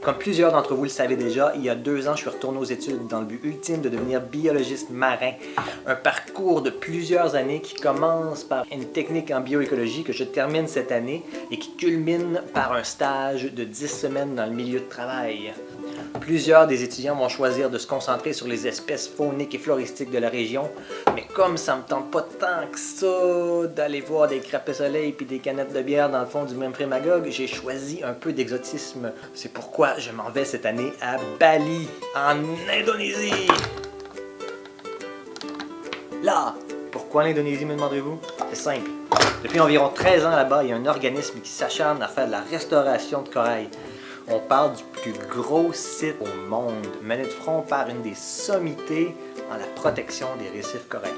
Comme plusieurs d'entre vous le savez déjà, il y a 2 ans, je suis retourné aux études dans le but ultime de devenir biologiste marin. Un parcours de plusieurs années qui commence par une technique en bioécologie que je termine cette année et qui culmine par un stage de 10 semaines dans le milieu de travail. Plusieurs des étudiants vont choisir de se concentrer sur les espèces fauniques et floristiques de la région, mais comme ça me tente pas tant que ça d'aller voir des crapets soleil puis des canettes de bière dans le fond du Memphrey Magog, j'ai choisi un peu d'exotisme. C'est pourquoi je m'en vais cette année à Bali, en Indonésie. Là, pourquoi l'Indonésie, me demanderez-vous? C'est simple. Depuis environ 13 ans là-bas, il y a un organisme qui s'acharne à faire de la restauration de corail. On parle du plus gros site au monde, mené de front par une des sommités en la protection des récifs coralliens.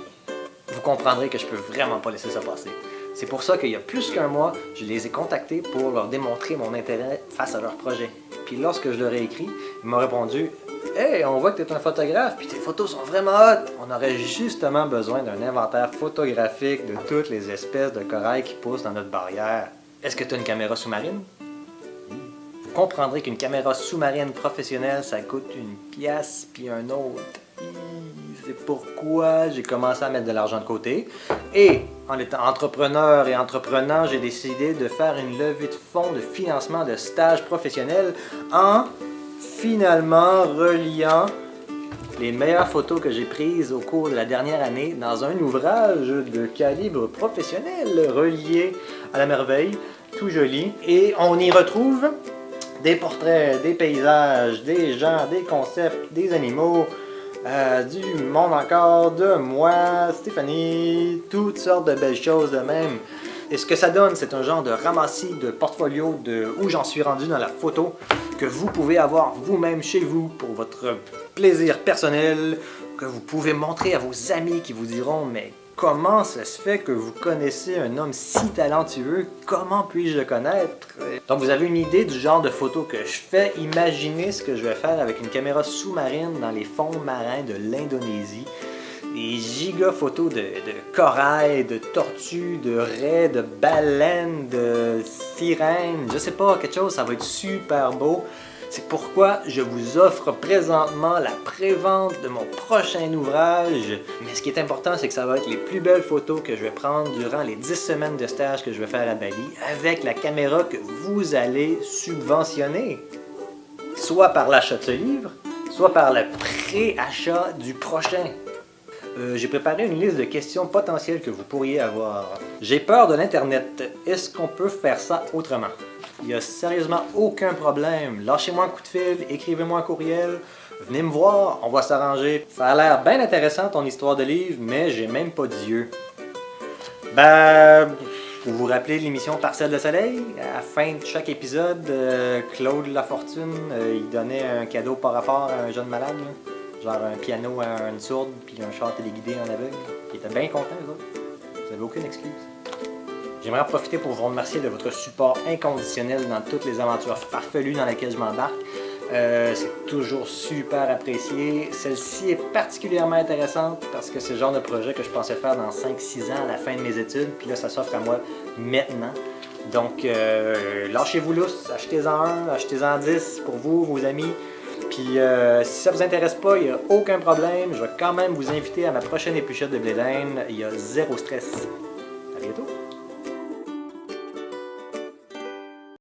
Vous comprendrez que je peux vraiment pas laisser ça passer. C'est pour ça qu'il y a plus qu'un mois, je les ai contactés pour leur démontrer mon intérêt face à leur projet. Puis lorsque je leur ai écrit, ils m'ont répondu « Hey, on voit que tu es un photographe, puis tes photos sont vraiment hot! On aurait justement besoin d'un inventaire photographique de toutes les espèces de corail qui poussent dans notre barrière. Est-ce que tu as une caméra sous-marine? » Vous comprendrez qu'une caméra sous-marine professionnelle, ça coûte une pièce puis un autre. C'est pourquoi j'ai commencé à mettre de l'argent de côté. Et en étant entrepreneur et entreprenant, j'ai décidé de faire une levée de fonds de financement de stages professionnels en finalement reliant les meilleures photos que j'ai prises au cours de la dernière année dans un ouvrage de calibre professionnel relié à la merveille, tout joli. Et on y retrouve des portraits, des paysages, des gens, des concepts, des animaux, du monde encore, de moi, Stéphanie, toutes sortes de belles choses de même. Et ce que ça donne, c'est un genre de ramassis de portfolio de où j'en suis rendu dans la photo que vous pouvez avoir vous-même chez vous pour votre plaisir personnel, que vous pouvez montrer à vos amis qui vous diront « Mais comment ça se fait que vous connaissez un homme si talentueux? Comment puis-je le connaître? » Donc vous avez une idée du genre de photos que je fais. Imaginez ce que je vais faire avec une caméra sous-marine dans les fonds marins de l'Indonésie. Des giga photos de corail, de tortues, de raies, de baleines, de sirènes, je sais pas, quelque chose, ça va être super beau. C'est pourquoi je vous offre présentement la prévente de mon prochain ouvrage. Mais ce qui est important, c'est que ça va être les plus belles photos que je vais prendre durant les 10 semaines de stage que je vais faire à Bali avec la caméra que vous allez subventionner. Soit par l'achat de ce livre, soit par le pré-achat du prochain. J'ai préparé une liste de questions potentielles que vous pourriez avoir. J'ai peur de l'Internet. Est-ce qu'on peut faire ça autrement? Il n'y a sérieusement aucun problème. Lâchez-moi un coup de fil, écrivez-moi un courriel, venez me voir, on va s'arranger. Ça a l'air bien intéressant ton histoire de livre, mais j'ai même pas d'yeux. Vous vous rappelez de l'émission Parcelle de soleil? À la fin de chaque épisode, Claude Lafortune, il donnait un cadeau par rapport à un jeune malade, là. Genre un piano à une sourde, puis un char téléguidé en aveugle. Il était bien content, eux autres. Vous n'avez aucune excuse. J'aimerais en profiter pour vous remercier de votre support inconditionnel dans toutes les aventures farfelues dans lesquelles je m'embarque. C'est toujours super apprécié. Celle-ci est particulièrement intéressante parce que c'est le genre de projet que je pensais faire dans 5-6 ans à la fin de mes études. Puis là, ça s'offre à moi maintenant. Donc, lâchez-vous lousse, achetez-en un, achetez-en 10 pour vous, vos amis. Puis si ça vous intéresse pas, il n'y a aucun problème. Je vais quand même vous inviter à ma prochaine épluchette de blé d'Inde. Il y a zéro stress. À bientôt!